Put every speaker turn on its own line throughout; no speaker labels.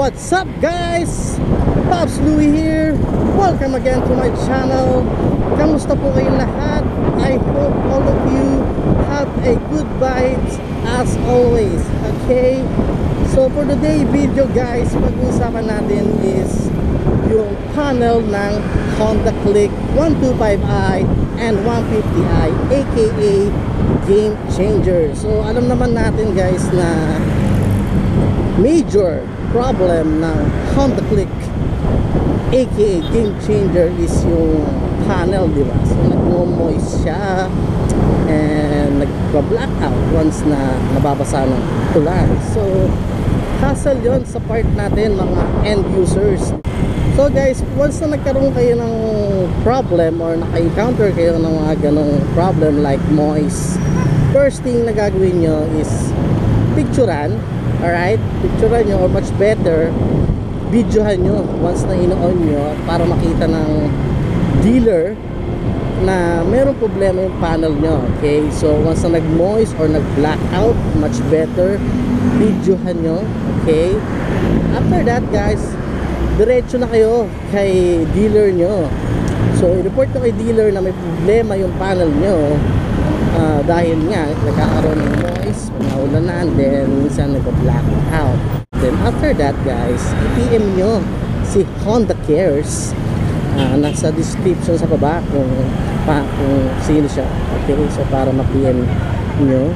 What's up guys? Pops Louie here. Welcome again to my channel. Kamusta po kayong lahat? I hope all of you have a good vibes as always. Okay? So for today video guys, pag-uusapan natin is yung panel ng Honda Click 125i and 150i aka Game Changer. So alam naman natin guys na major problem ng Honda Click aka Game Changer is yung panel, di ba? So nagmo-moist siya and nagpa-blackout once na nababasa ng ulan. So hassle yon sa part natin mga end users. So guys, once na nagkaroon kayo ng problem or naka-encounter kayo ng mga ganong problem like moist, first thing na gagawin nyo is picturean. Alright, picturean nyo or much better videohan nyo once na ino-on nyo para makita ng dealer na mayroong problema yung panel nyo. Okay, so once na nag-moist or nag-blackout, much better videohan nyo. Okay, after that guys, diretso na kayo kay dealer nyo. So i-report nyo kay dealer na may problema yung panel nyo dahil nga nagkakaroon ng noise, naulanan, then minsan nag-black out. Then after that guys, i-PM nyo si Honda Cares. Nasa description sa baba kung sino siya. Okay, so para ma-PM nyo.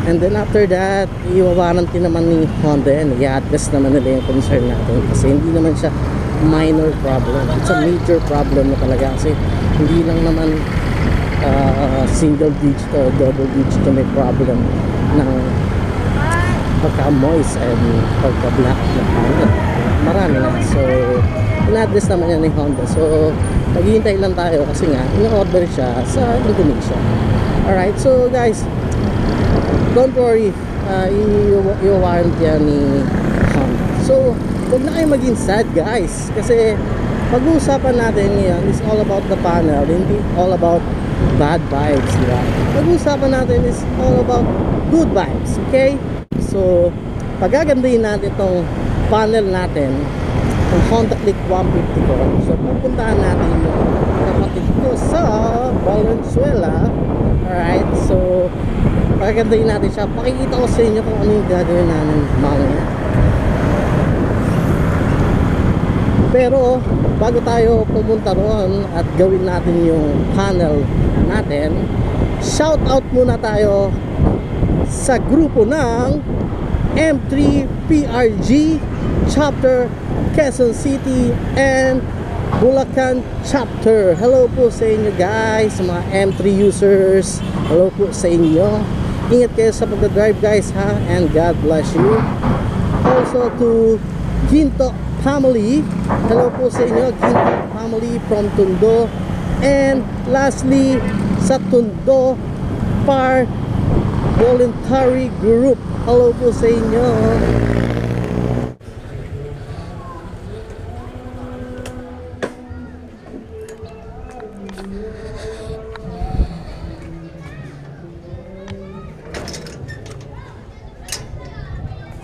And then after that, i-warranty naman ni Honda yan. I-address naman nila yung concern natin kasi hindi naman siya minor problem. It's a major problem na talaga kasi hindi lang naman single digit or double digit na may problem ng pagka-moist and pagka-black na panel. Marami na. So in-address naman yan ni Honda. So naghihintay lang tayo kasi nga in-order siya sa Indonesia. Alright, so guys, don't worry, i-warranty yan ni Honda. So huwag na kayo maging sad guys kasi pag-uusapan natin ngayon is all about the panel, hindi all about bad vibes, diba? Pag-uusapan natin is all about good vibes, okay? So pagagandahin natin itong panel natin, ang Honda Click 150 ko. So pupuntahan natin yung kapatid ko sa Valenzuela. Alright, so pagagandahin natin siya. Pakikita ko sa inyo kung ano yung gagawin namin mamaya. Pero bago tayo pumunta roon at gawin natin yung panel natin, shout out muna tayo sa grupo ng M3 PRG Chapter Quezon City and Bulacan Chapter. Hello po sa inyo guys, mga M3 users. Hello po sa inyo. Ingat kayo sa pagdadrive guys ha, and God bless you. Also to Ginto family, hello po sa inyo, Ginto family from Tondo. And lastly sa Tondo Park Voluntary Group, hello po sa inyo.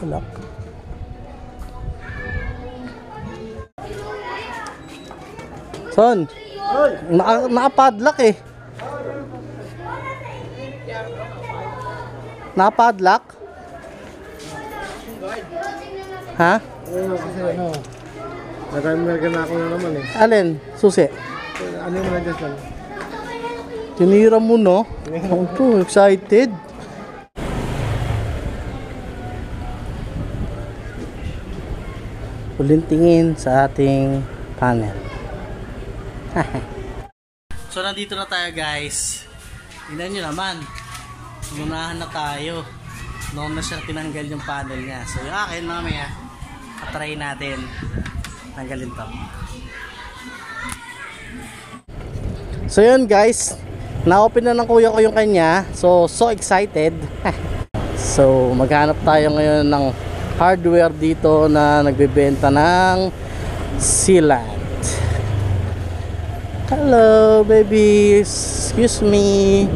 Lock. Son, naka-padlock eh. Naka-padlock? Ha?
Kasi ano, nag-american na ako na naman eh.
Alin? Susi?
Ano yung mga dyan?
Tinira mo no? Ako to, excited. Uling tingin sa ating panel. So nandito na tayo guys. Tingnan nyo naman, unahan na tayo. Noon na siya tinanggal yung panel niya. So yung akin mamaya try natin tanggalin to. So yun guys, na-open na ng kuya ko yung kanya. So excited. So maghanap tayo ngayon ng hardware dito na nagbebenta ng sealant. Hello baby, excuse me.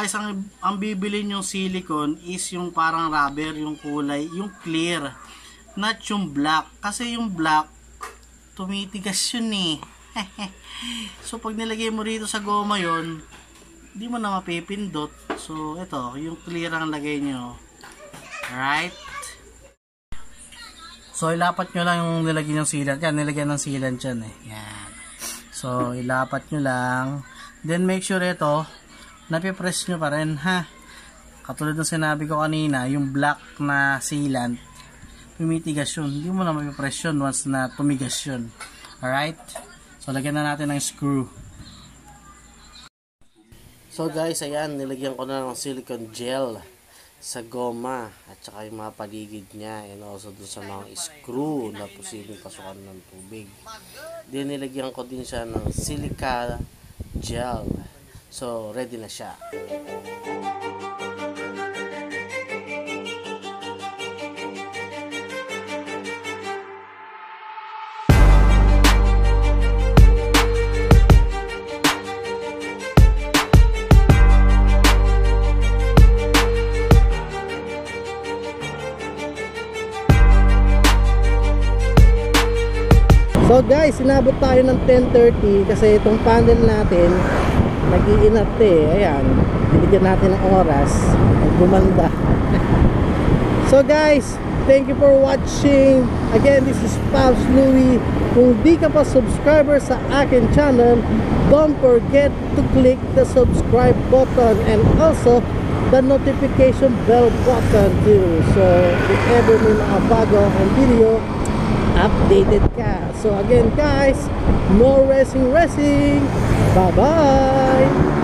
Guys, ang bibili yung silicone is yung parang rubber, yung kulay, yung clear, not yung black. Kasi yung black, tumitigas yun eh. So, pag nilagay mo rito sa goma yun, hindi mo na mapipindot. So, ito, yung clear ang lagay nyo. Alright? So, ilapat nyo lang yung nilagay ng sealant. Yan, nilagay ng sealant yan eh. Yan. So, ilapat nyo lang. Then, make sure ito, napipress nyo pa rin, ha? Katulad ng sinabi ko kanina, yung black na sealant, tumitigas yun. Hindi mo na mapipress yun once na tumigas yun. Alright? So, lagyan na natin ng screw. So, guys, ayan, nilagyan ko na ng silicone gel sa goma at saka yung mga paligid niya and also dun sa mga screw na posibleng pasukan ng tubig. Then, nilagyan ko din siya ng silica gel. So, ready na siya.
So guys, inabot tayo ng 10:30 kasi itong panel natin nag-iinat eh. Ayan, binigyan natin ng oras at gumanda. So guys, thank you for watching. Again, this is Pops Louie. Kung di ka pa subscriber sa akin channel, don't forget to click the subscribe button and also the notification bell button too. So if ever may mga bago ang video, updated ka. So again guys, no racing. Bye bye.